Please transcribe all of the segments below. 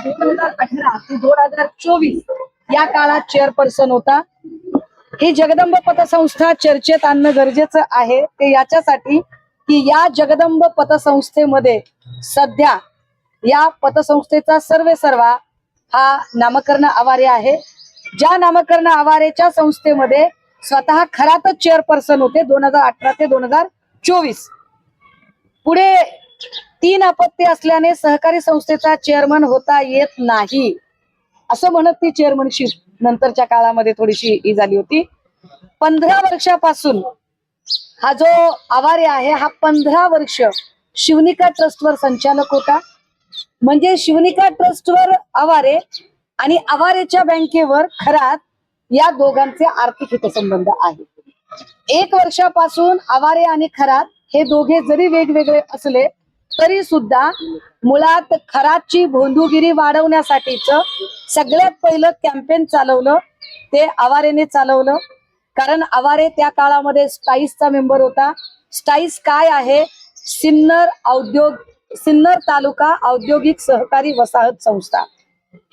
2018 ते 2024 या काळात चेअरपर्सन होता। ही जगदंब पतसंस्था चर्चेत आणणं गरजेचं आहे ते याच्यासाठी की या जगदंब पतसंस्थेमध्ये सध्या या पतसंस्थेचा सर्वेसर्वा हा नामकर्ण आवारे आहे। ज्या नामकर्ण आवारेच्या संस्थेमध्ये स्वतः खरातच चेअरपर्सन होते 2018 ते 2024। पुढे 3 अपत्य असल्याने सहकारी संस्थेचा चेअरमन होता येत नाही असं म्हणत ती चेअरमनशिप नंतरच्या काळामध्ये थोडीशी ही झाली होती। 15 वर्षापासून हा जो आवारे आहे हा 15 वर्ष शिवनिका ट्रस्टवर संचालक होता। म्हणजे शिवनिका ट्रस्टवर आवारे आणि आवारेच्या बँकेवर खरात या दोघांचे आर्थिक हितसंबंध आहे। 1 वर्षापासून आवारे आणि खरात हे दोघे जरी वेगवेगळे असले तरी सुद्धा मुळात खरातची भोंदूगिरी वाढवण्यासाठीच सगळ्यात पहिलं कॅम्पेन चालवलं ते आवारेने चालवलं। कारण आवारे त्या काळामध्ये स्टाईसचा मेंबर होता। स्टाईस काय आहे? सिन्नर तालुका औद्योगिक सहकारी वसाहत संस्था।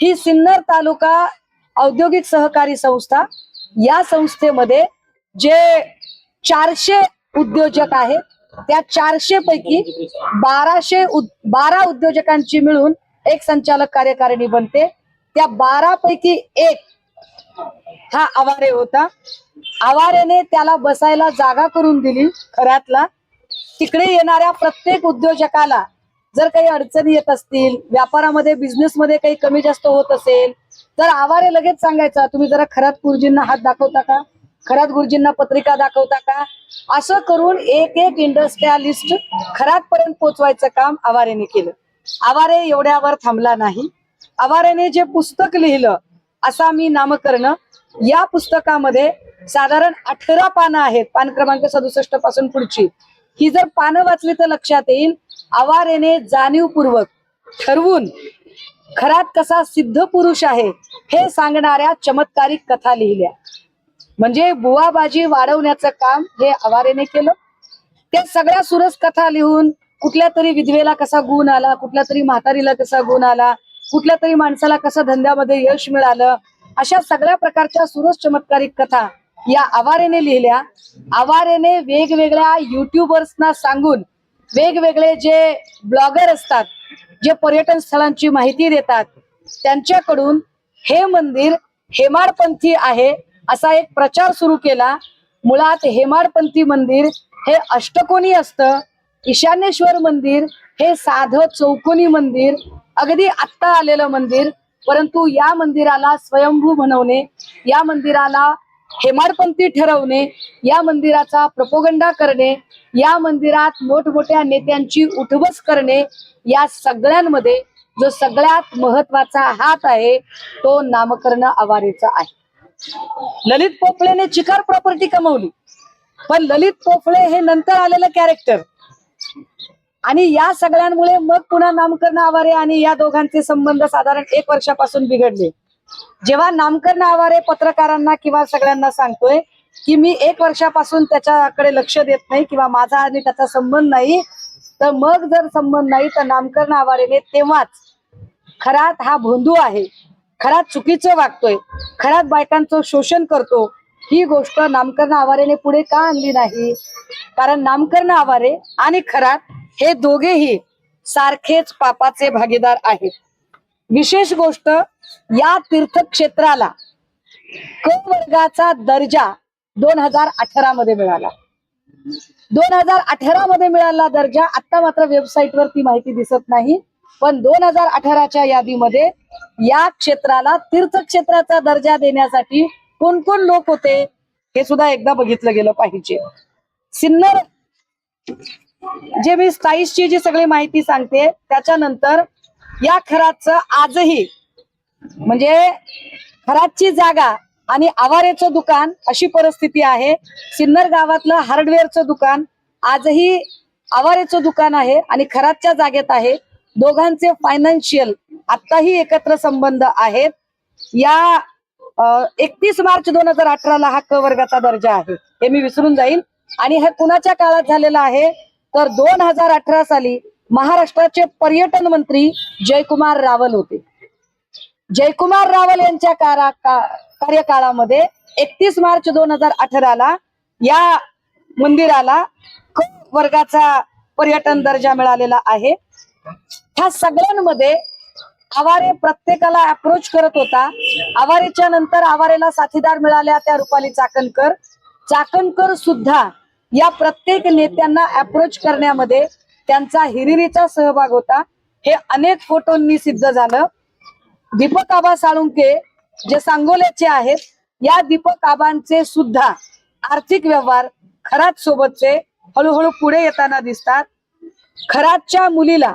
ही सिन्नर तालुका औद्योगिक सहकारी संस्था या संस्थेमध्ये जे 400 उद्योजक आहेत त्या 400 पैकी 12 उद्योजकांची मिळून एक संचालक कार्यकारिणी बनते। त्या 12 पैकी एक हा आवारे होता। आवारेने त्याला बसायला जागा करून दिली खरातला। तिकडे येणाऱ्या प्रत्येक उद्योजकाला जर काही अडचणी येत असतील, व्यापारामध्ये बिझनेसमध्ये काही कमी जास्त होत असेल तर आवारे लगेच सांगायचा तुम्ही जरा खरात गुरुजींना हात दाखवता का, खरात गुरुजींना पत्रिका दाखवता का। असं करून एक एक इंडस्ट्रियलिस्ट खरात पर्यंत पोहोचवायचं काम आवारेने केलं। आवारे एवढ्यावर थांबला नाही। आवारेने जे पुस्तक लिहिलं असा मी नामकर्ण, या पुस्तकामध्ये साधारण 18 पानं आहेत, पान क्रमांक 67 पासून पुढची। ही जर पानं वाचली तर लक्षात येईल आवारेने जाणीवपूर्वक ठरवून खरात कसा सिद्ध पुरुष आहे हे सांगणाऱ्या चमत्कारिक कथा लिहिल्या। म्हणजे बुवाबाजी वाढवण्याचं काम हे आवारेने केलं। त्या सगळ्या सुरस कथा लिहून कुठल्या तरी विधवेला कसा गुण आला, कुठल्या तरी म्हातारीला कसा गुण आला, कुठल्या तरी माणसाला कसं धंद्यामध्ये यश मिळालं, अशा सगळ्या प्रकारच्या सुरस चमत्कारिक कथा या आवारेने लिहिल्या। आवारेने वेगवेगळ्या युट्यूबर्सना सांगून वेगवेगळे जे ब्लॉगर असतात जे पर्यटन स्थळांची माहिती देतात त्यांच्याकडून हे मंदिर हेमाडपंथी आहे असा एक प्रचार सुरू केला। मुळात हेमाडपंथी मंदिर हे अष्टकोनी असतं, ईशान्येश्वर मंदिर हे साधं चौकोनी मंदिर, अगदी आत्ता आलेलं मंदिर। परंतु या मंदिराला स्वयंभू बनवणे, या मंदिराला हेमाडपंथी ठरवणे, या मंदिराचा प्रोपोगंडा करणे, या मंदिरात मोठमोठ्या नेत्यांची उठबस करणे, या सगळ्यांमध्ये जो सगळ्यात महत्वाचा हात आहे तो नामकर्ण आवारेचा आहे। ललित पोफळेने चिकार प्रॉपर्टी कमवली, पण ललित पोफळे हे नंतर आलेलं कॅरेक्टर आणि या सगळ्यांमुळे मग पुन्हा नामकर्ण आवारे आणि या दोघांचे संबंध साधारण 1 वर्षापासून बिघडले। जेव्हा नामकर्ण आवारे पत्रकारांना किंवा सगळ्यांना सांगतोय की मी 1 वर्षापासून त्याच्याकडे लक्ष देत नाही किंवा माझा आणि त्याचा संबंध नाही, तर मग जर संबंध नाही तर नामकर्ण आवारेने तेव्हाच खरात हा भोंदू आहे, खरात चुकीचं वागतोय, खरात बायकांचं शोषण करतो ही गोष्ट नामकर्ण आवारेने पुढे का आणली नाही? कारण नामकर्ण आवारे आणि खरात हे दोघेही सारखेच पापाचे भागीदार आहेत। विशेष गोष्ट या तीर्थक्षेत्राला क वर्गाचा दर्जा 2018 मध्ये मिळाला। 2018 मध्ये मिळाला दर्जा। आता मात्र वेबसाईटवर ती माहिती दिसत नाही, पण 2018च्या यादीमध्ये या क्षेत्राला तीर्थक्षेत्राचा दर्जा देण्यासाठी कोण कोण लोक होते हे सुद्धा एकदा बघितलं गेलं पाहिजे। सिन्नर जे मी स्टाईसची जी सगळी माहिती सांगते त्याच्यानंतर या खरातचं आजही म्हणजे खरातची जागा आणि आवारेचं दुकान अशी परिस्थिती आहे। सिन्नर गावातलं हार्डवेअरचं दुकान आजही आवारेचं दुकान आहे आणि खरातच्या जागेत आहे। दोघांचे फायनान्शियल आताही एकत्र संबंध आहेत। या 31 मार्च 2018 हा क वर्गाचा दर्जा आहे हे मी विसरून जाईल। आणि हे कुणाच्या काळात झालेला आहे तर 2018 साली महाराष्ट्राचे पर्यटन मंत्री जयकुमार रावल होते। जयकुमार रावल यांच्या कार्यकाळामध्ये 31 मार्च 2018 या मंदिराला क वर्गाचा पर्यटन दर्जा मिळालेला आहे. ह्या सगळ्यांमध्ये आवारे प्रत्येकाला अप्रोच करत होता. आवारेच्या नंतर आवारेला साथीदार मिळाल्या त्या रुपाली चाकणकर. चाकणकर सुद्धा या प्रत्येक नेत्यांना अप्रोच करण्यामध्ये त्यांचा हिरिरीचा सहभाग होता. हे अनेक फोटोंनी सिद्ध झालं. दीपक आबा साळुंके जे सांगोल्याचे आहेत, या दीपक आबांचे सुद्धा आर्थिक व्यवहार खरात सोबतचे हळूहळू पुढे येताना दिसतात. खरातच्या मुलीला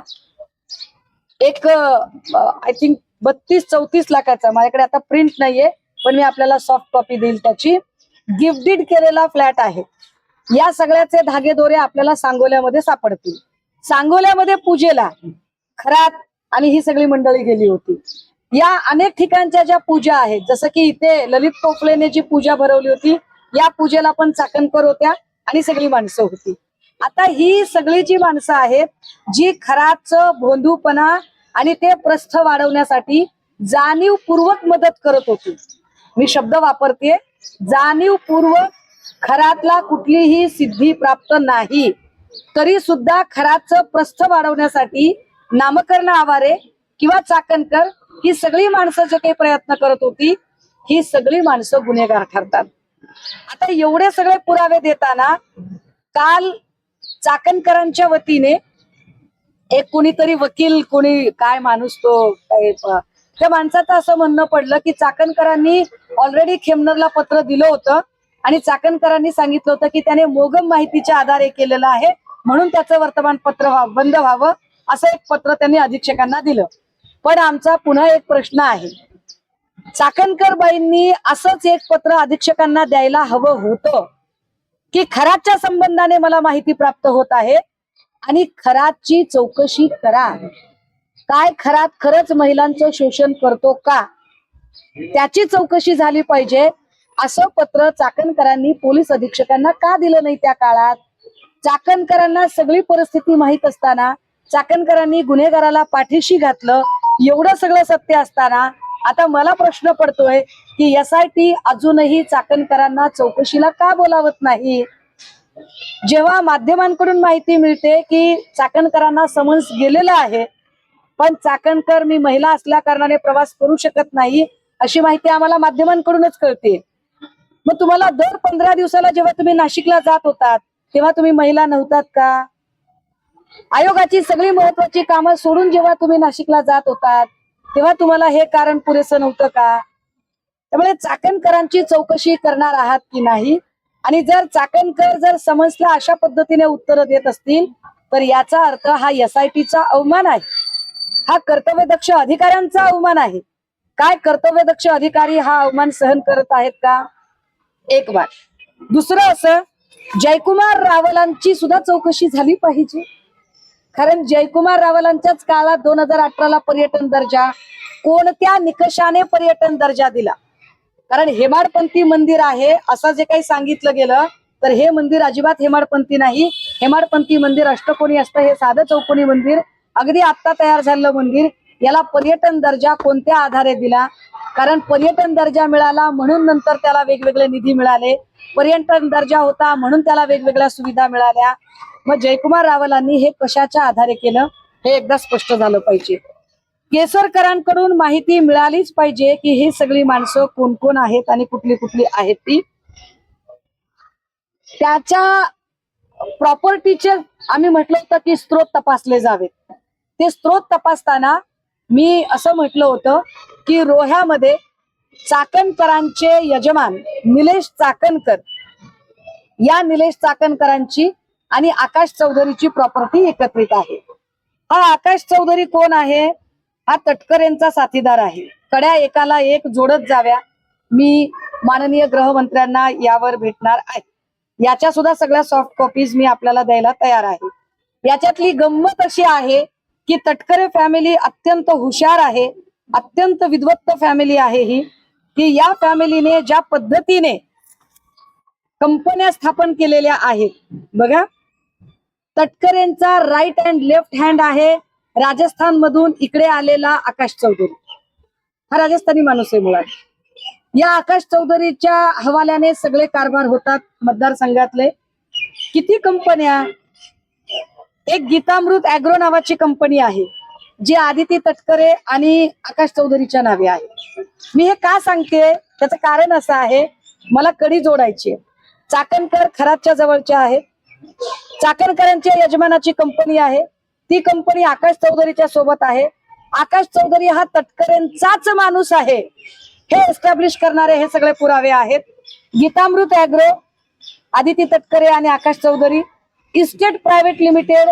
एक आय थिंक 32-34 लाखाचा, माझ्याकडे आता प्रिंट नाहीये पण मी आपल्याला सॉफ्ट कॉपी देईल त्याची, गिफ्टेड केलेला फ्लॅट आहे. या सगळ्याचे धागेदोरे आपल्याला सांगोल्यामध्ये सापडतील. सांगोल्यामध्ये पूजेला खरात आणि ही सगळी मंडळी गेली होती. या अनेक ठिकाणच्या ज्या पूजा आहेत, जसं की इथे ललित कोफलेने जी पूजा भरवली होती, या पूजेला पण चाकणकर होत्या आणि सगळी माणसं होती. आता ही सगळी जी माणसं आहेत जी खराचं भोंदूपणा आणि ते प्रस्थ वाढवण्यासाठी जाणीवपूर्वक मदत करत होती. मी शब्द वापरते, जाणीवपूर्वक. खरातला कुठलीही सिद्धी प्राप्त नाही तरी सुद्धा खराचं प्रस्थ वाढवण्यासाठी नामकर्ण आवारे किंवा चाकणकर ही सगळी माणसं जे काही प्रयत्न करत होती, ही सगळी माणसं गुन्हेगार ठरतात. आता एवढे सगळे पुरावे देताना काल चाकणकरांच्या वतीने एक कोणीतरी वकील, कोणी काय माणूस तो काय, त्या माणसाचं असं म्हणणं पडलं की चाकणकरांनी ऑलरेडी खेमनरला पत्र दिलं होतं आणि चाकणकरांनी सांगितलं होतं की त्याने मोगम माहितीच्या आधारे केलेलं आहे म्हणून त्याचं वर्तमानपत्र बंद व्हावं, असं एक पत्र त्यांनी अधीक्षकांना दिलं. पण आमचा पुन्हा एक प्रश्न आहे, चाकणकर बाईंनी असंच एक पत्र अधीक्षकांना द्यायला हवं होतं की खराच्या संबंधाने मला माहिती प्राप्त होत आहे आणि खराची चौकशी करा. काय खरात खरंच महिलांचं शोषण करतो का, त्याची चौकशी झाली पाहिजे, असं पत्र चाकणकरांनी पोलीस अधीक्षकांना का दिलं नाही त्या काळात. चाकणकरांना सगळी परिस्थिती माहीत असताना चाकणकरांनी गुन्हेगाराला पाठीशी घातलं. एवढं सगळं सत्य असताना आता मला प्रश्न पडतोय की SIT अजूनही चाकणकरांना चौकशीला का बोलावत नाही. जेव्हा माध्यमांकडून माहिती मिळते की चाकणकरांना समन्स गेलेलं आहे पण चाकणकर मी महिला असल्या कारणाने प्रवास करू शकत नाही अशी माहिती आम्हाला माध्यमांकडूनच कळते. मग तुम्हाला दर 15 दिवसाला जेव्हा तुम्ही नाशिकला जात होतात तेव्हा तुम्ही महिला नव्हतात का? आयोगाची सगळी महत्वाची कामं सोडून जेव्हा तुम्ही नाशिकला जात होतात तेव्हा तुम्हाला हे कारण पुरेसं नव्हतं का? त्यामुळे चाकणकरांची चौकशी करणार आहात की नाही, आणि जर चाकणकर जर समन्सला अशा पद्धतीने उत्तर देत असतील तर याचा अर्थ हा SITचा अवमान आहे, हा कर्तव्यदक्ष अधिकाऱ्यांचा अवमान आहे. काय कर्तव्यदक्ष अधिकारी हा अवमान सहन करत आहेत का? एक बार. दुसरं असं, जयकुमार रावलांची सुद्धा चौकशी झाली पाहिजे. कारण जयकुमार रावलांच्याच काळात 2018ला पर्यटन दर्जा, कोणत्या निकषाने पर्यटन दर्जा दिला? कारण हेमाडपंथी मंदिर आहे असं जे काही सांगितलं गेलं तर हे मंदिर अजिबात हेमाडपंथी नाही. हेमाडपंथी मंदिर अष्टकोनी असतं, हे साधं चौकोनी मंदिर, अगदी आत्ता तयार झालेलं मंदिर. याला पर्यटन दर्जा कोणत्या आधारे दिला? कारण पर्यटन दर्जा मिळाला म्हणून नंतर त्याला वेगवेगळे निधी मिळाले, पर्यटन दर्जा होता म्हणून त्याला वेगवेगळ्या सुविधा मिळाल्या. मग जयकुमार रावलांनी हे कशाच्या आधारे केलं हे एकदा स्पष्ट झालं पाहिजे. केसरकरांकडून माहिती मिळालीच पाहिजे की ही सगळी माणसं कोण कोण आहेत आणि कुठली कुठली आहेत ती. त्याच्या प्रॉपर्टीचे आम्ही म्हटलं होतं की स्रोत तपासले जावेत. ते स्रोत तपासताना मी असं म्हटलं होतं की रोह्यामध्ये चाकणकरांचे यजमान निलेश चाकणकर, या निलेश चाकणकरांची आणि आकाश चौधरीची प्रॉपर्टी एकत्रित आहे. हा आकाश चौधरी कोण आहे? हा तटकरेंचा साथीदार आहे. कड्या एकाला एक जोडत जाव्या. मी माननीय गृहमंत्र्यांना यावर भेटणार आहे. याच्या सुद्धा सगळ्या सॉफ्ट कॉपीज मी आपल्याला द्यायला तयार आहे. याच्यातली गंमत अशी आहे की तटकरे फॅमिली अत्यंत हुशार आहे, अत्यंत विद्वत्त फॅमिली आहे ही, की या फॅमिलीने ज्या पद्धतीने कंपन्या स्थापन केलेल्या आहेत बघा. तटकरेंचा राईट अँड लेफ्ट हँड आहे राजस्थान मधून इकडे आलेला आकाश चौधरी. हा राजस्थानी माणूस आहे मुळात. या आकाश चौधरीच्या हवाल्याने सगळे कारभार होतात मतदारसंघातले. किती कंपन्या, एक गीतामृत ऍग्रो नावाची कंपनी आहे जी आदिती तटकरे आणि आकाश चौधरीच्या नावे आहे. मी हे का सांगते त्याचं कारण असं आहे, मला कडी जोडायची आहे. चाकणकर खरातच्या जवळच्या आहेत. चाकणकरांच्या यजमानाची कंपनी आहे, ती कंपनी आकाश चौधरीच्या सोबत आहे. आकाश चौधरी हा तटकरेंचाच माणूस आहे हे एस्टॅब्लिश करणारे हे सगळे पुरावे आहेत. गीतामृत ऍग्रो, आदिती तटकरे आणि Akash Chaudhary, estate private limited,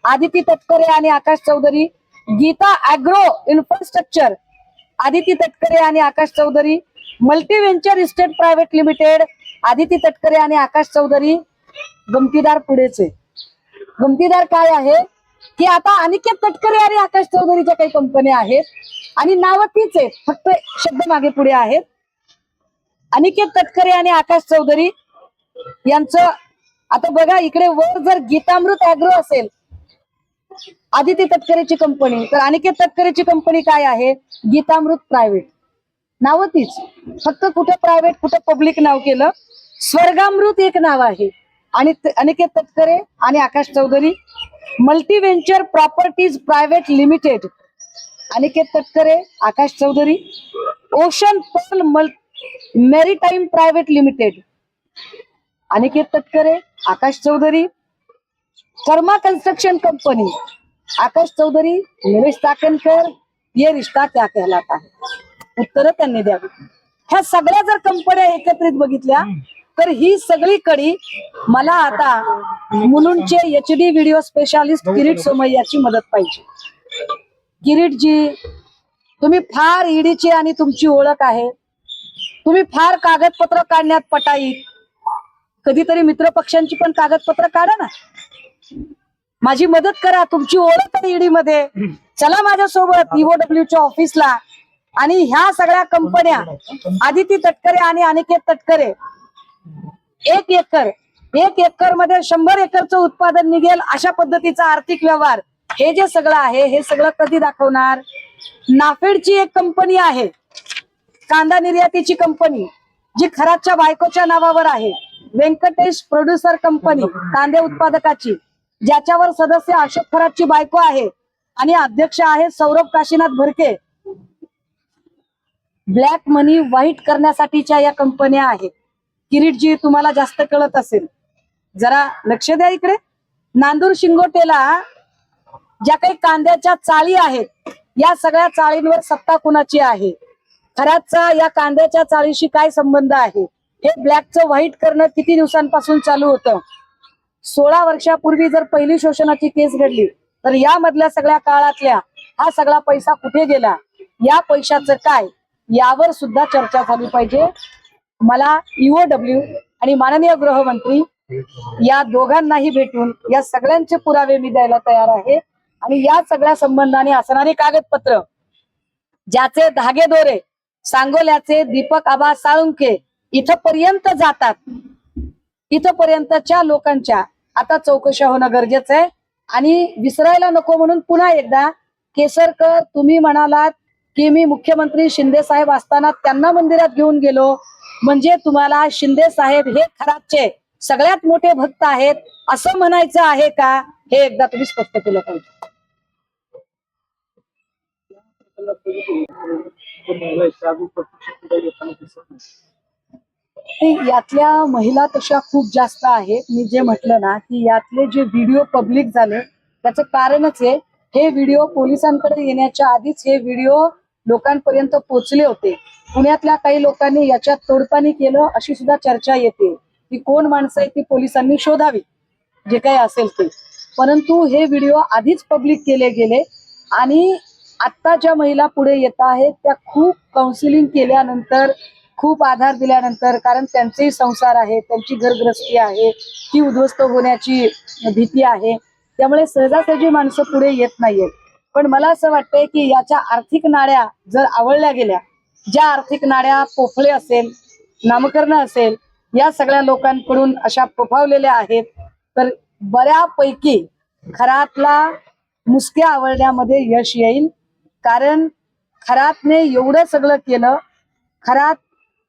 Aditi Tatkare आणि आकाश चौधरी, गीता ऍग्रो इन्फ्रास्ट्रक्चर, आदिती तटकरे आणि Akash Chaudhary, multi venture estate private limited, Aditi Tatkare आणि आकाश चौधरी. गमतीदार पुढेच आहे. गमतीदार काय आहे की आता अनिकेत तटकरे आणि आकाश चौधरीच्या काही कंपन्या आहेत आणि नावं तीच आहेत, फक्त शब्द मागे पुढे आहेत. अनिकेत तटकरे आणि आकाश चौधरी यांचं आता बघा, इकडे वर जर गीतामृत ऍग्रो असेल आदिती तटकरेची कंपनी, तर अनिकेत तटकरेची कंपनी काय आहे, गीतामृत प्रायव्हेट. नावं तीच, फक्त कुठे प्रायव्हेट कुठे पब्लिक नाव केलं. स्वर्गामृत एक नाव आहे. आणि अनिकेत तटकरे आणि Akash Chaudhary, multi venture properties private limited, Aniket Tatkare Akash Chaudhary, ocean pearl maritime private limited, Aniket Tatkare Akash Chaudhary, Karma construction company, Akash Chaudhary, Nilesh Chakankar. ये रिश्ता क्या कहलाता है, उत्तर त्यांनी द्यावी. ह्या सगळ्या जर कंपन्या एकत्रित बघितल्या तर ही सगळी कडी मला आता मुलुंडचे HD व्हिडिओ स्पेशालिस्ट किरीट सोमय्याची मदत पाहिजे. किरीटजी, तुम्ही फार ईडीची आणि तुमची ओळख आहे, तुम्ही फार कागदपत्र काढण्यात पटाईत. कधीतरी मित्र पक्षांची पण कागदपत्र काढा ना, माझी मदत करा. तुमची ओळख आहे ईडी मध्ये, चला माझ्यासोबत EOWच्या ऑफिसला. आणि ह्या सगळ्या कंपन्या, आदिती तटकरे आणि अनिकेत तटकरे, 1 एकर मध्ये 100 एकरचं उत्पादन निघेल अशा पद्धतीचा आर्थिक व्यवहार, हे जे सगळं आहे हे सगळं कधी दाखवणार. नाफेडची एक कंपनी आहे, कांदा निर्यातीची कंपनी, जी खरातच्या बायकोच्या नावावर आहे. व्यंकटेश प्रोड्युसर कंपनी कांदे उत्पादकाची, ज्याच्यावर सदस्य अशोक खरातची बायको आहे आणि अध्यक्ष आहे सौरभ काशीनाथ भरके. ब्लॅक मनी व्हाईट करण्यासाठीच्या या कंपन्या आहेत. किरीटजी, तुम्हाला जास्त कळत असेल, जरा लक्ष द्या इकडे. नांदूर शिंगोटेला ज्या काही कांद्याच्या चाळी आहेत, या सगळ्या चाळींवर सत्ता कुणाची आहे, खरातचा या कांद्याच्या चाळीशी काय संबंध आहे, हे ब्लॅकचं व्हाईट करणं किती दिवसांपासून चालू होतं. 16 वर्षापूर्वी जर पहिली शोषणाची केस घडली तर यामधल्या सगळ्या काळातल्या हा सगळा पैसा कुठे गेला, या पैशाचं काय, यावर सुद्धा चर्चा झाली पाहिजे. मला EOW आणि माननीय गृहमंत्री या दोघांनाही भेटून या सगळ्यांचे पुरावे मी द्यायला तयार आहे. आणि या सगळ्या संबंधाने असणारी कागदपत्र, ज्याचे धागेदोरे सांगोल्याचे दीपक आबा साळुंके इथपर्यंत जातात, इथपर्यंतच्या लोकांच्या आता चौकशा होणं गरजेचं आहे. आणि विसरायला नको म्हणून पुन्हा एकदा, केसरकर, तुम्ही म्हणालात की मी मुख्यमंत्री शिंदे साहेब असताना त्यांना मंदिरात घेऊन गेलो, म्हणजे तुम्हाला शिंदे साहेब हे खरातचे सगळ्यात मोठे भक्त आहेत असं म्हणायचं आहे का, हे एकदा तुम्ही स्पष्ट केलं पाहिजे. यातल्या महिला तशा खूप जास्त आहेत. मी जे म्हटलं ना की यातले जे व्हिडिओ पब्लिक झाले त्याचं कारणच आहे, हे व्हिडिओ पोलिसांकडे येण्याच्या आधीच हे व्हिडिओ लोकांपर्यंत पोहोचले होते. पुण्यातल्या काही लोकांनी याच्यात तोडपाणी केलं अशी सुद्धा चर्चा येते. ती कोण माणसं आहे ती पोलिसांनी शोधावी, जे काही असेल ते. परंतु हे व्हिडिओ आधीच पब्लिक केले गेले आणि आता ज्या महिला पुढे येत आहेत त्या खूप काउन्सिलिंग केल्यानंतर, खूप आधार दिल्यानंतर, कारण त्यांचेही संसार आहे, त्यांची घरगृहस्थी आहे, ती उद्ध्वस्त होण्याची भीती आहे, त्यामुळे सहजासहजी माणसं पुढे येत नाहीयेत. पण मला असं वाटतंय की याच्या आर्थिक नाड्या जर आवळल्या गेल्या, ज्या आर्थिक नाड्या पोफळे असेल, नामकरण असेल, या सगळ्या लोकांकडून अशा फोफावलेल्या आहेत, तर बऱ्यापैकी खरातला मुसक्या आवळण्यामध्ये यश येईल. कारण खरातने एवढं सगळं केलं. खरात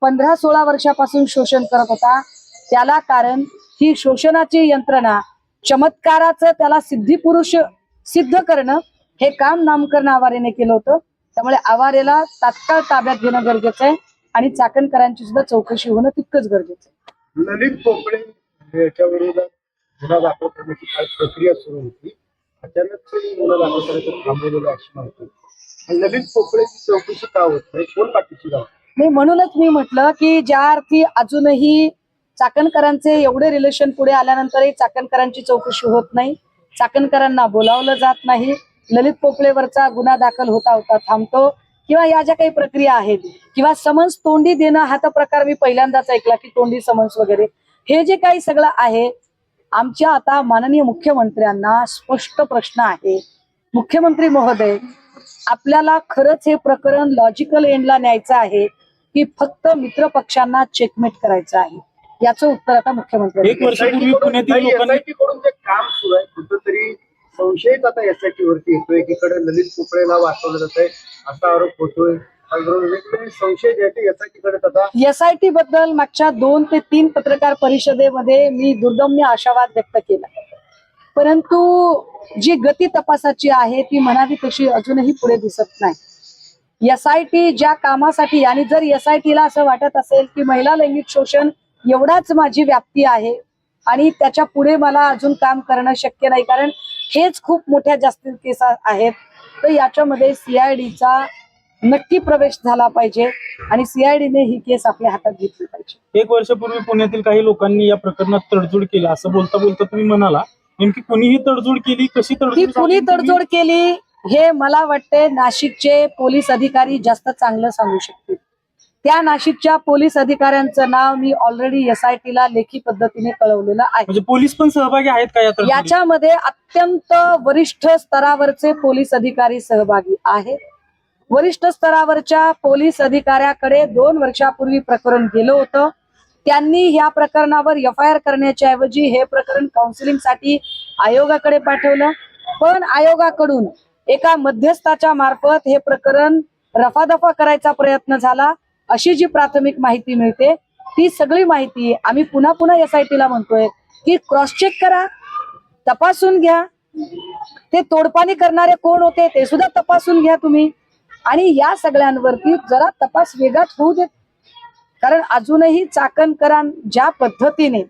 15-16 वर्षापासून शोषण करत होता. त्याला कारण ही शोषणाची यंत्रणा, चमत्काराचं त्याला सिद्धिपुरुष सिद्ध करणं हे काम नामकरण आवारेने केलं होतं. त्यामुळे आवारेला तात्काळ ताब्यात घेणं गरजेचं आहे आणि चाकणकरांची सुद्धा चौकशी होणं तितकंच गरजेचं आहे. ललित पोपळे याच्या विरोधात गुन्हा दाखल करण्याची काय प्रक्रिया सुरू होती, अचानक गुन्हा दाखल करायचं थांबवलेलं अशी माहिती. ललित पोपळेची चौकशी का होत नाही, कोण पाठीशी राहत नाही, म्हणूनच मी म्हटलं की ज्या अर्थी अजूनही चाकणकरांचे एवढे रिलेशन पुढे आल्यानंतरही चाकणकरांची चौकशी होत नाही, चाकणकरांना बोलावलं जात नाही, ललित पोपळेवरचा गुन्हा दाखल होता होता थांबतो, किंवा या ज्या काही प्रक्रिया आहेत किंवा समन्स तोंडी देणं हा तर प्रकार मी पहिल्यांदाच ऐकला की तोंडी समन्स वगैरे हे जे काही सगळं आहे. आमच्या आता माननीय मुख्यमंत्र्यांना स्पष्ट प्रश्न आहे, मुख्यमंत्री महोदय आपल्याला खरंच हे प्रकरण लॉजिकल एंडला न्यायचं आहे की फक्त मित्र पक्षांना चेकमेट करायचं आहे, याचं उत्तर आता मुख्यमंत्री. एक वर्षापूर्वी पुण्यातील लोकांनी एसआयटी कडून जे काम सुरू आहे कुठंतरी संशयच आता एसआयटी वरती येतोय. एकीकडे ललित पोपळेला वाचवलं जात आहे असा आरोप होतोय. वेगवेगळे संशय जे आहेत एसआयटी कडे आता. एसआयटी बद्दल मागच्या 2 ते 3 पत्रकार परिषदेमध्ये मी दुर्दम्य आशावाद व्यक्त केला, परंतु जी गती तपासाची आहे ती म्हणावी तशी अजूनही पुढे दिसत नाही. एसआयटी ज्या कामासाठी, आणि जर एसआयटीला असं वाटत असेल की महिला लैंगिक शोषण एवढाच माझी व्याप्ती आहे आणि त्याच्या पुढे मला अजून काम करणं शक्य नाही कारण हेच खूप मोठ्या जास्त केस आहेत, तर याच्यामध्ये सीआयडीचा नक्की प्रवेश झाला पाहिजे आणि सीआयडीने ही केस आपल्या हातात घेतली पाहिजे. 1 वर्षापूर्वी पुण्यातील काही लोकांनी या प्रकरणात तडजोड केली असं बोलता बोलता तुम्ही म्हणाला, नेमकी कुणीही तडजोड केली, कशी ती तडजोड कुणी झाली? तडजोड केली हे मला वाटते नाशिकचे पोलीस अधिकारी जास्त चांगलं सांगू शकतील. त्या नाशिकच्या पोलीस अधिकाऱ्यांचं नाव मी ऑलरेडी एसआयटीला लेखी पद्धतीने कळवलेलं आहे. म्हणजे पोलीस पण सहभागी आहेत का या तडजोडीत? याच्यामध्ये अत्यंत वरिष्ठ स्तरावरचे पोलीस अधिकारी सहभागी आहेत. वरिष्ठ स्तरावरच्या पोलीस अधिकाऱ्याकडे 2 वर्षापूर्वी प्रकरण गेलं होतं. त्यांनी ह्या प्रकरणावर एफआयआर करण्याच्या ऐवजी हे प्रकरण काउन्सिलिंगसाठी आयोगाकडे पाठवलं, पण आयोगाकडून एका मध्यस्थाच्या मार्फत हे प्रकरण रफादफा करायचा प्रयत्न झाला अशी जी प्राथमिक माहिती मिळते. ती सगळी माहिती आम्ही पुन्हा पुन्हा एसआयटीला म्हणतोय की क्रॉस चेक करा, तपासून घ्या, ते तोडपाणी करणारे कोण होते ते सुद्धा तपासून घ्या तुम्ही, आणि या सगळ्यांवरती जरा तपास वेगात होऊ देत. कारण अजूनही चाकणकरां ज्या पद्धतीने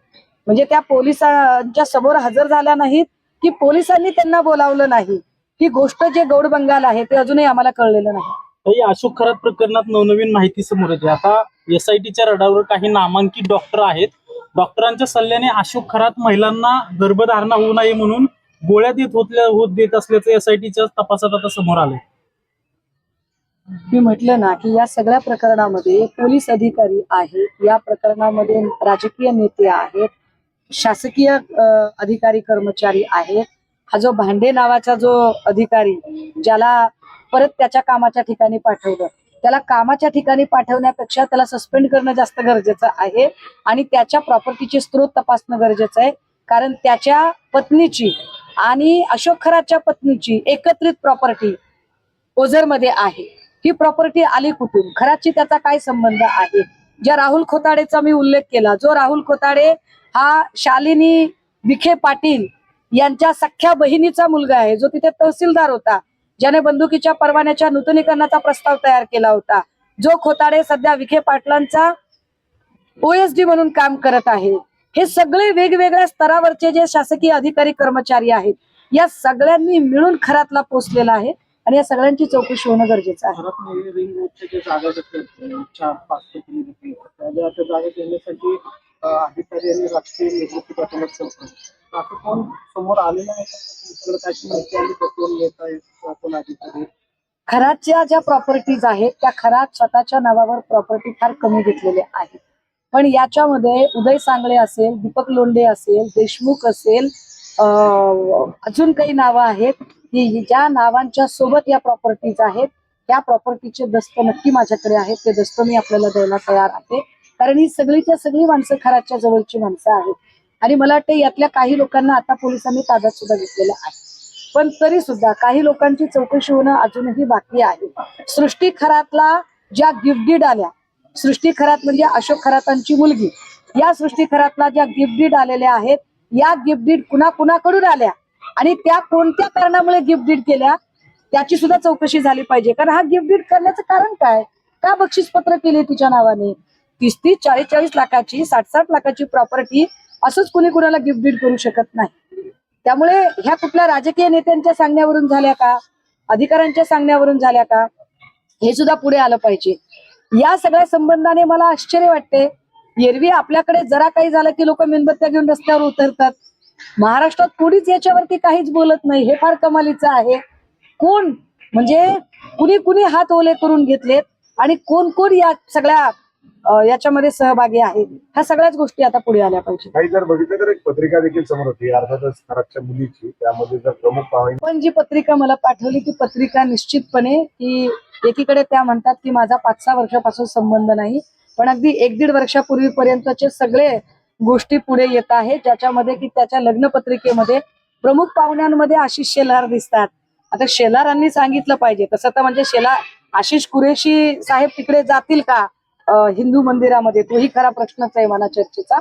म्हणजे त्या पोलिसांच्या समोर हजर झाल्या नाहीत की पोलिसांनी त्यांना बोलावलं नाही, ही गोष्ट जे गौडबंगाल आहे ते अजूनही आम्हाला कळलेलं नाही. ताई, अशोक खरात प्रकरणात नवनवीन माहिती समोर येते. आता एसआयटीच्या रडावर काही नामांकित डॉक्टर आहेत. डॉक्टरांच्या सल्ल्याने अशोक खरात महिलांना गर्भधारणा होऊ नये म्हणून गोळ्या देत असल्याचं एसआयटीच्या तपासात आता समोर आलंय. मी म्हटलं ना की या सगळ्या प्रकरणामध्ये पोलीस अधिकारी आहेत, या प्रकरणामध्ये राजकीय नेते आहेत, शासकीय अधिकारी कर्मचारी आहेत. हा जो भांडे नावाचा जो अधिकारी ज्याला परत त्याच्या कामाच्या ठिकाणी पाठवलं, त्याला कामाच्या ठिकाणी पाठवण्यापेक्षा त्याला सस्पेंड करणं जास्त गरजेचं आहे आणि त्याच्या प्रॉपर्टीचे स्रोत तपासणं गरजेचं आहे. कारण त्याच्या पत्नीची आणि अशोक खरातच्या पत्नीची एकत्रित प्रॉपर्टी ओझरमध्ये आहे. ही प्रॉपर्टी आली कुठून, खराची त्याचा काय संबंध आहे. ज्या राहुल खोताडेचा मी उल्लेख केला, जो राहुल खोताडे हा शालिनी विखे पाटील यांच्या सख्या बहिणीचा मुलगा आहे, जो तिथे तहसीलदार होता, ज्याने बंदुकीच्या परवान्याच्या नूतनीकरणाचा प्रस्ताव तयार केला होता. जो खोताडे सध्या विखे पाटलांचा ओएसडी म्हणून काम करत आहे. हे सगळे वेगवेगळ्या स्तरावरचे जे शासकीय अधिकारी कर्मचारी आहेत, या सगळ्यांनी मिळून खरातला पोचलेला आहे आणि या सगळ्यांची चौकशी होणं गरजेचं आहे. रिंग रोडच्या जे जागा त्या जागा देण्यासाठी अधिकारी आणि राजकीय नेतृत्व पाठवण्यात संपर्क असं कोण समोर आलेलं आहे का? त्याची माहिती आली का? कोण नेता आहे, कोण अधिकारी? खरातच्या ज्या प्रॉपर्टीज आहेत त्या खरात स्वतःच्या नावावर प्रॉपर्टी फार कमी घेतलेल्या आहेत, पण याच्यामध्ये उदय सांगळे असेल, दीपक लोंढे असेल, देशमुख असेल, अजून काही नावं आहेत की ज्या नावांच्या सोबत या प्रॉपर्टीज आहेत. त्या प्रॉपर्टीचे दस्त नक्की माझ्याकडे आहेत, ते दस्त मी आपल्याला द्यायला तयार आहे. कारण ही सगळीच्या सगळी माणसं खरातच्या जवळची माणसं आहेत आणि मला वाटतं यातल्या काही लोकांना आता पोलिसांनी ताब्यात सुद्धा घेतलेलं आहे. पण तरी सुद्धा काही लोकांची चौकशी होणं अजूनही बाकी आहे. सृष्टी खरातला ज्या गिफ्ट डीड आल्या, सृष्टी खरात म्हणजे अशोक खरातांची मुलगी, या सृष्टी खरातला ज्या गिफ्ट डीड आलेल्या आहेत, या गिफ्ट डीड कुणाकुणाकडून आल्या आणि त्या कोणत्या कारणामुळे गिफ्ट डीड केल्या त्याची सुद्धा चौकशी झाली पाहिजे. कारण हा गिफ्ट डीड करण्याचं कारण काय, का बक्षीसपत्र केले तिच्या नावाने? 30-30, 40-40 लाखाची, 60-60 लाखाची प्रॉपर्टी असंच कुणी कुणाला गिफ्ट डीड करू शकत नाही. त्यामुळे ह्या कुठल्या राजकीय नेत्यांच्या सांगण्यावरून झाल्या का, अधिकाऱ्यांच्या सांगण्यावरून झाल्या का, हे सुद्धा पुढे आलं पाहिजे. या सगळ्या संबंधाने मला आश्चर्य वाटते. एरवी आपल्याकडे जरा काही झालं की लोक मेणबत्त्या घेऊन रस्त्यावर उतरतात. महाराष्ट्रात कोणीच याच्यावरती काहीच बोलत नाही. हे फार कमालीचं आहे. कोण म्हणजे कुणी कुणी हात ओले करून घेतलेत आणि कोण कोण या सगळ्या याच्यामध्ये सहभागी आहे, ह्या सगळ्याच गोष्टी आता पुढे आल्या पाहिजे. काही जर बघितलं तर एक पत्रिका देखील समोर होती अर्थातच खरातच्या मुलीची, त्यामध्ये जर प्रमुख पाहुणे पण जी पत्रिका मला पाठवली ती पत्रिका निश्चितपणे की एकीकडे त्या म्हणतात की माझा 5-6 वर्षापासून संबंध नाही, पण अगदी 1-1.5 वर्षापूर्वीपर्यंतचे सगळे गोष्टी पुढे येत आहेत, ज्याच्यामध्ये की त्याच्या लग्न पत्रिकेमध्ये प्रमुख पाहुण्यांमध्ये आशिष शेलार दिसतात. आता शेलारांनी सांगितलं पाहिजे, तसं तर म्हणजे आशिष कुरेशी साहेब तिकडे जातील का हिंदू मंदिरामध्ये, तोही खरा प्रश्नच आहे मला चर्चेचा.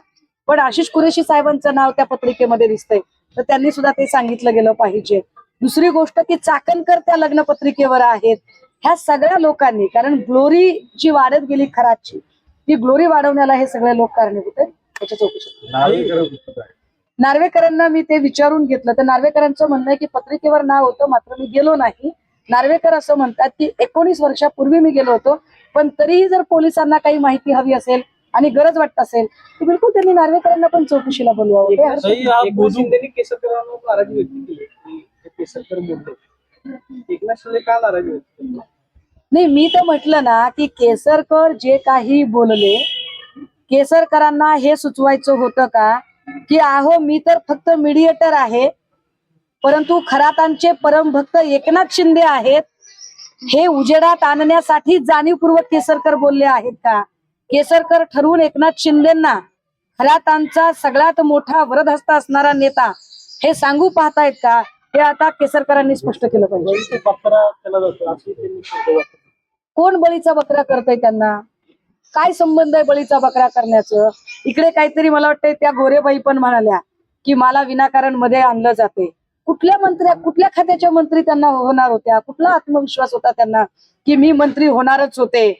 पण आशिष कुरेशी साहेबांचं नाव त्या पत्रिकेमध्ये दिसतंय, तर त्यांनी सुद्धा ते सांगितलं गेलं पाहिजे. दुसरी गोष्ट की चाकणकर त्या लग्न पत्रिकेवर आहेत. ह्या सगळ्या लोकांनी, कारण ग्लोरी जी वाढत गेली खराची, ती ग्लोरी वाढवण्याला हे सगळे लोक कारणीभूत आहेत. त्याच्या चौकशी नार्वेकरांना मी ते विचारून घेतलं, तर नार्वेकरांचं म्हणणं आहे की पत्रिकेवर नाव होतं मात्र मी गेलो नाही. नार्वेकर असं म्हणतात की 19 वर्षापूर्वी मी गेलो होतो, पण तरीही जर पोलिसांना काही माहिती हवी असेल आणि गरज वाटत असेल तर बिलकुल त्यांनी नार्वेकरांना पण चौकशीला बोलवावं. एकनाथ शिंदेनी केसरकरांवर नाराजी व्यक्त केली की ते केसरकर बोलले. एकनाथ शिंदे का नाराजी व्यक्त केली? नाही, मी तर म्हटलं ना की केसरकर जे काही बोलले, केसरकरांना हे सुचवायचं होतं का की अहो मी तर फक्त मीडिएटर आहे, परंतु खरातांचे परमभक्त एकनाथ शिंदे आहेत, हे उजेडात आणण्यासाठी जाणीवपूर्वक केसरकर बोलले आहेत का? केसरकर ठरवून एकनाथ शिंदेना खरातांचा सगळ्यात मोठा वरदहस्त असणारा नेता हे सांगू पाहतायत का? हे आता केसरकरांनी स्पष्ट केलं पाहिजे. बकरा केला जातो असं त्यांनी सांगितलं. कोण बळीचा बकरा करतय? त्यांना काय संबंध आहे बळीचा बकरा करण्याचं? इकडे काहीतरी मला वाटतंय त्या गोरेबाई पण म्हणाल्या की मला विनाकारण मध्ये आणलं जाते. कुठल्या खात्याच्या मंत्री त्यांना होणार होत्या? कुठला आत्मविश्वास होता त्यांना की मी मंत्री होणारच होते?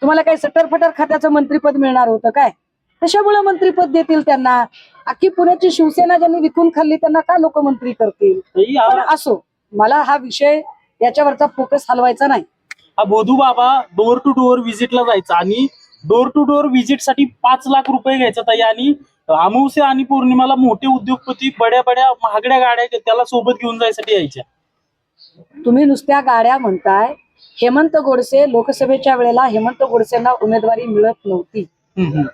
तुम्हाला काही सटरफटर खात्याचं मंत्रीपद मिळणार होतं काय? कशामुळे मंत्रीपद देतील त्यांना? अख्खी पुण्याची शिवसेना ज्यांनी विकून खाल्ली त्यांना का लोक मंत्री करतील? पण असो, मला हा विषय याच्यावरचा फोकस हलवायचा नाही. हा बोधू बाबा डोअर टू डोअर व्हिजिटला जायचा आणि डोअर टू डोअर व्हिजिट साठी 5 लाख रुपये घ्यायचा ताई, आणि अमावस्या आणि पौर्णिमाला मोठे उद्योगपती बड्या महागड्या गाड्या त्याला सोबत घेऊन जायसाठी यायच्या. तुम्ही नुसत्या गाड्या म्हणताय. हेमंत गोडसे लोकसभेच्या वेळेला हेमंत गोडसेंना उमेदवारी मिळत नव्हती.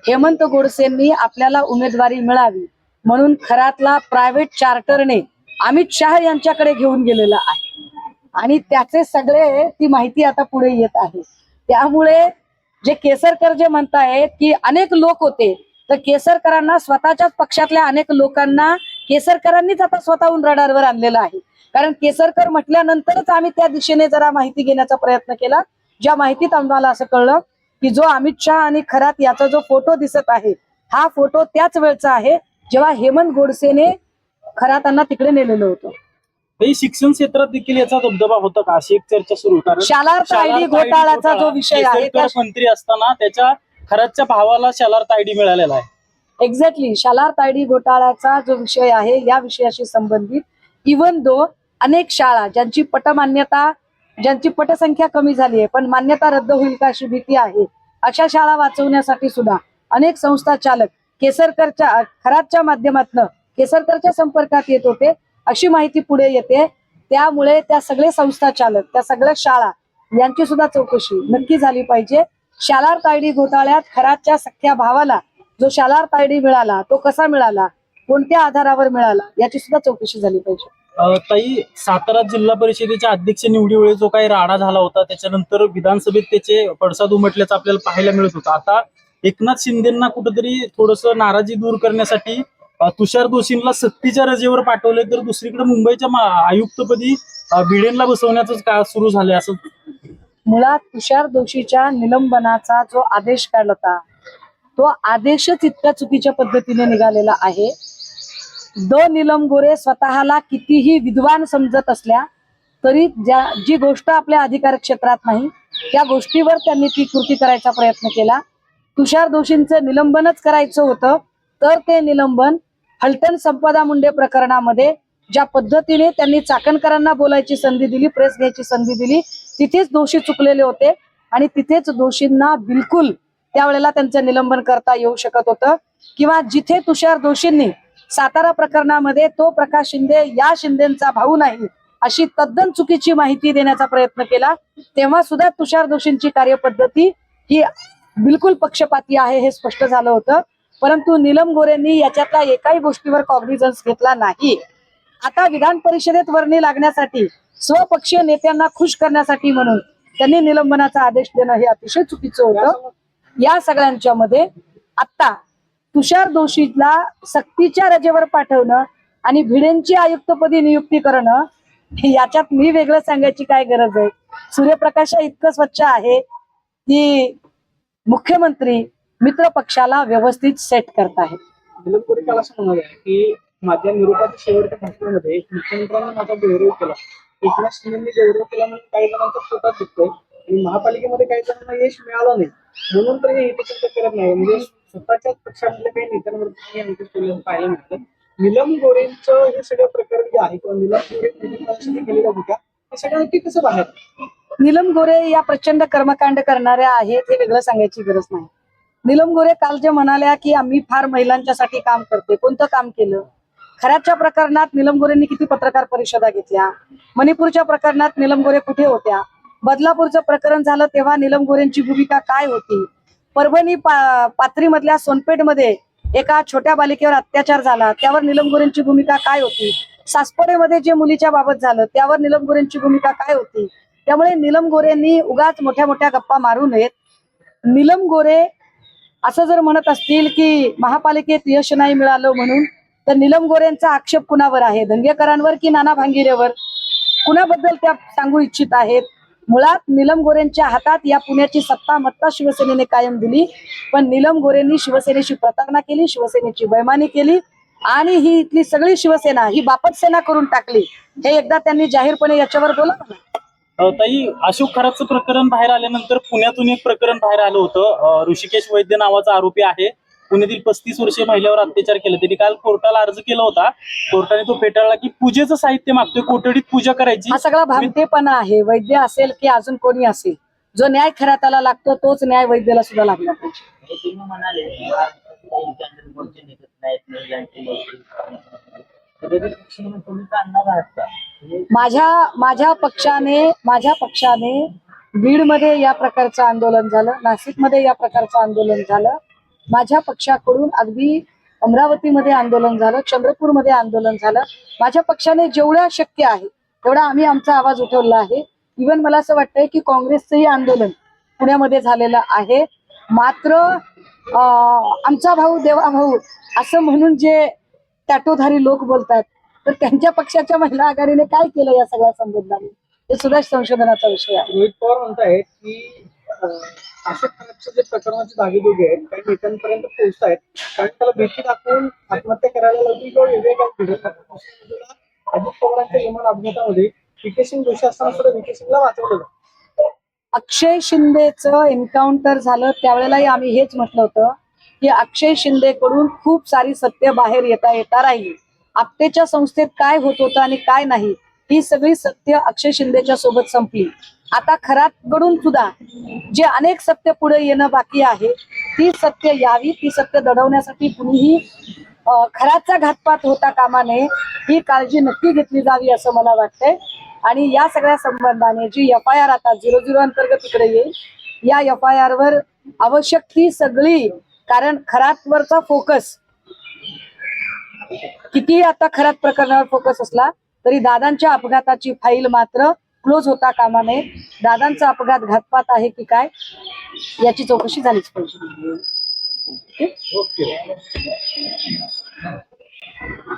हेमंत गोडसेंनी आपल्याला उमेदवारी मिळावी म्हणून खरातला प्रायव्हेट चार्टरने अमित शहा यांच्याकडे घेऊन गेलेला आहे आणि त्याचे सगळे ती माहिती आता पुढे येत आहे. त्यामुळे जे केसरकर जे म्हणतायत की अनेक लोक होते, तर केसरकरांना स्वतःच्याच पक्षातल्या अनेक लोकांना केसरकरांनीच आता स्वतःहून रडारवर आणलेलं आहे. कारण केसरकर म्हटल्यानंतरच आम्ही त्या दिशेने जरा माहिती घेण्याचा प्रयत्न केला. ज्या माहितीत आम्हाला असं कळलं की जो अमित शहा आणि खरात याचा जो फोटो दिसत आहे, हा फोटो त्याच वेळचा आहे जेव्हा हेमंत गोडसेने खरातांना तिकडे नेलेलं होतं. शिक्षण क्षेत्रात देखील याचा दबदबा होता का, अशी एक चर्चा सुरू आहे. कारण शालार तायडी घोटाळ्याचा जो विषय आहे, मंत्री असताना त्याच्या खरातच्या भावाला शालार तायडी मिळालेला आहे. एक्झॅक्टली, शालार तायडी घोटाळ्याचा जो विषय आहे या विषयाशी संबंधित इव्हन दो अनेक शाळा ज्यांची पटमान्यता, ज्यांची पटसंख्या कमी झाली आहे पण मान्यता रद्द होईल का अशी भीती आहे, अशा शाळा वाचवण्यासाठी सुद्धा अनेक संस्था चालक केसरकरच्या खरातच्या माध्यमातून केसरकरच्या संपर्कात येत होते अशी माहिती पुढे येते. त्यामुळे त्या सगळे संस्था चालक, त्या सगळ्या शाळा यांची सुद्धा चौकशी नक्की झाली पाहिजे. शालार तायडी घोटाळ्यात खरातच्या सख्या भावाला जो शालार तायडी मिळाला तो कसा मिळाला, कोणत्या आधारावर मिळाला, याची सुद्धा चौकशी झाली पाहिजे. ताई, सातारा जिल्हा परिषदेच्या अध्यक्ष निवडीवेळी जो काही राडा झाला होता त्याच्यानंतर विधानसभेत त्याचे पडसाद उमटल्याचं आपल्याला पाहायला मिळत होतं. आता एकनाथ शिंदेना कुठेतरी थोडस नाराजी दूर करण्यासाठी तुषार दोषींना सक्तीच्या रजेवर पाठवले तर दुसरीकडे मुंबईच्या आयुक्तपदी भिडेंना बसवण्याचं का सुरू झालंय असं. मुळात तुषार दोषीच्या निलंबनाचा जो आदेश काढला होता तो आदेशच इतक्या चुकीच्या पद्धतीने निघालेला आहे. नीलम गोरे स्वतःला कितीही विद्वान समजत असल्या तरी जी गोष्ट आपल्या अधिकार क्षेत्रात नाही त्या गोष्टीवर त्यांनी ती कृती करायचा प्रयत्न केला. तुषार दोषींचं निलंबनच करायचं होतं तर ते निलंबन फलटण संपदा मुंडे प्रकरणामध्ये ज्या पद्धतीने त्यांनी चाकणकरांना बोलायची संधी दिली, प्रेस घ्यायची संधी दिली, तिथेच दोषी चुकलेले होते आणि तिथेच दोषींना बिलकुल त्यावेळेला त्यांचं निलंबन करता येऊ शकत होतं. किंवा जिथे तुषार दोषींनी सातारा प्रकरणामध्ये तो प्रकाश शिंदे या शिंदेचा भाऊ नाही अशी तद्दन चुकीची माहिती देण्याचा प्रयत्न केला तेव्हा सुद्धा तुषार दोषींची कार्यपद्धती ही बिलकुल पक्षपाती आहे हे स्पष्ट झालं होतं. परंतु नीलम गोरेंनी याच्यातल्या एकाही गोष्टीवर कॉग्निझन्स घेतला नाही. आता विधान परिषदेत वर्णी लागण्यासाठी स्वपक्षीय नेत्यांना खुश करण्यासाठी म्हणून त्यांनी निलंबनाचा आदेश देणं हे अतिशय चुकीचं होतं. या सगळ्यांच्या मध्ये आता तुषार दोषीला सक्तीच्या रजेवर पाठवणं आणि भिडेंची आयुक्तपदी नियुक्ती करणं याच्यात मी वेगळं सांगायची काय गरज आहे. सूर्यप्रकाश इतकं स्वच्छ आहे की मुख्यमंत्री मित्र पक्षाला व्यवस्थित सेट करत आहेत. नीलम गोरे काल असं म्हणाले की माझ्या निरोपाच्या शेवटच्या भाषणामध्ये मुख्यमंत्र्यांनी माझा गौरव केला, एकनाथ शिंदेंनी गौरव केला म्हणून काही जणांच्या पोटात दुखतोय आणि महापालिकेमध्ये काही जणांना यश मिळालं नाही म्हणून तर हे चिंता करत नाही. म्हणजे स्वतःच्याच पक्षामधल्या काही नेत्यांवरती अंकुश केलेलं पाहायला मिळतं. नीलम गोरेंचं हे सगळं प्रकरण जे आहे किंवा नीलम गोरे केलेल्या होत्या हे सगळ्यांसाठी कसं बाहेर. नीलम गोरे या प्रचंड कर्मकांड करणाऱ्या आहेत हे वेगळं सांगायची गरज नाही. नीलम गोरे काल जे म्हणाल्या की आम्ही फार महिलांच्यासाठी काम करते, कोणतं काम केलं? खऱ्याच्या प्रकरणात नीलम गोरेंनी किती पत्रकार परिषदा घेतल्या? मणिपूरच्या प्रकरणात नीलम गोरे कुठे होत्या? बदलापूरचं प्रकरण झालं तेव्हा नीलम गोरेंची भूमिका काय होती? परभणी पाथरीमधल्या सोनपेठमध्ये एका छोट्या बालिकेवर अत्याचार झाला त्यावर नीलम गोरेंची भूमिका काय होती? सासपडेमध्ये जे मुलीच्या बाबत झालं त्यावर नीलम गोरेंची भूमिका काय होती? त्यामुळे नीलम गोरेंनी उगाच मोठ्या मोठ्या गप्पा मारू नयेत. नीलम गोरे असं जर म्हणत असतील की महापालिकेत यश नाही मिळालं म्हणून तर नीलम गोरेंचा आक्षेप कुणावर आहे? दंगेकरांवर की नाना भांगिरेवर? कुणाबद्दल त्या सांगू इच्छित आहेत? मुळात नीलम गोरेंच्या हातात या पुण्याची सत्ता मत्ता शिवसेनेने कायम दिली पण नीलम गोरेंनी शिवसेनेशी प्रतारणा केली, शिवसेनेची बैमानी केली आणि ही इथली सगळी शिवसेना ही बापट सेना करून टाकली. हे एकदा त्यांनी जाहीरपणे याच्यावर बोलावं. ताई, अशोक खरातचं प्रकरण बाहेर आल्यानंतर पुण्यातून एक प्रकरण बाहेर आलं होतं. ऋषिकेश वैद्य नावाचा आरोपी आहे, पुण्यातील 35 वर्षीय महिलेवर अत्याचार केला. त्यांनी काल कोर्टाला अर्ज केला होता, कोर्टाने तो फेटाळला की पूजेचं साहित्य मागतोय, कोठडीत पूजा करायची. हा सगळा भामटेपणा आहे. वैद्य असेल की अजून कोणी असेल, जो न्याय खऱ्याला लागतो तोच न्याय वैद्याला सुद्धा लागला पाहिजे. माझ्या पक्षाने बीडमध्ये या प्रकारचं आंदोलन झालं, नाशिकमध्ये या प्रकारचं आंदोलन झालं. माझ्या पक्षाकडून अगदी अमरावतीमध्ये आंदोलन झालं, चंद्रपूरमध्ये आंदोलन झालं. माझ्या पक्षाने जेवढं शक्य आहे तेवढा आम्ही आमचा आवाज उठवला आहे. इव्हन मला असं वाटतंय की काँग्रेसचंही आंदोलन पुण्यामध्ये झालेलं आहे. मात्र आमचा भाऊ देवा भाऊ असं म्हणून जे टॅटोधारी लोक बोलतात तर त्यांच्या पक्षाच्या महिला आघाडीने काय केलं या सगळ्या संबंधाने हे सुद्धा संशोधनाचा विषय आहे. रोहित पवार म्हणतायत की अशोक खरातचं जे प्रकरणाचे धागेदोगे आहेत काही नेत्यांपर्यंत पोहोचतायत कारण त्याला भीती दाखवून आत्महत्या करायला लावतील किंवा वेगळे काय भिडत अजित पवारांच्या विमान अपघातामध्ये व्हीके सिंग दोषी असताना सुद्धा व्हीके सिंगला वाचवलं. अक्षय शिंदेचं एन्काउंटर झालं त्यावेळेलाही आम्ही हेच म्हटलं होतं की अक्षय शिंदेकडून खूप सारी सत्य बाहेर येता राहील. आपटेच्या संस्थेत काय होत होतं आणि काय नाही ही सगळी सत्य अक्षय शिंदेच्या सोबत संपली. आता खरातकडून सुद्धा जे अनेक सत्य पुढे येणं बाकी आहे ती सत्य यावी, ती सत्य दडवण्यासाठी कुणीही खराचा घातपात होता कामा नये ही काळजी नक्की घेतली जावी असं मला वाटतंय. आणि या सगळ्या संबंधाने जी FIR आता 00 अंतर्गत इकडे येईल या FIR वर आवश्यक ती सगळी, कारण खरातवरचा फोकस किती आता खरात प्रकरणावर फोकस असला तरी दादांच्या अपघाताची फाईल मात्र क्लोज होता कामा नये. दादांचा अपघात घातपात आहे की काय याची चौकशी झालीच पाहिजे. ओके. हा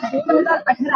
2018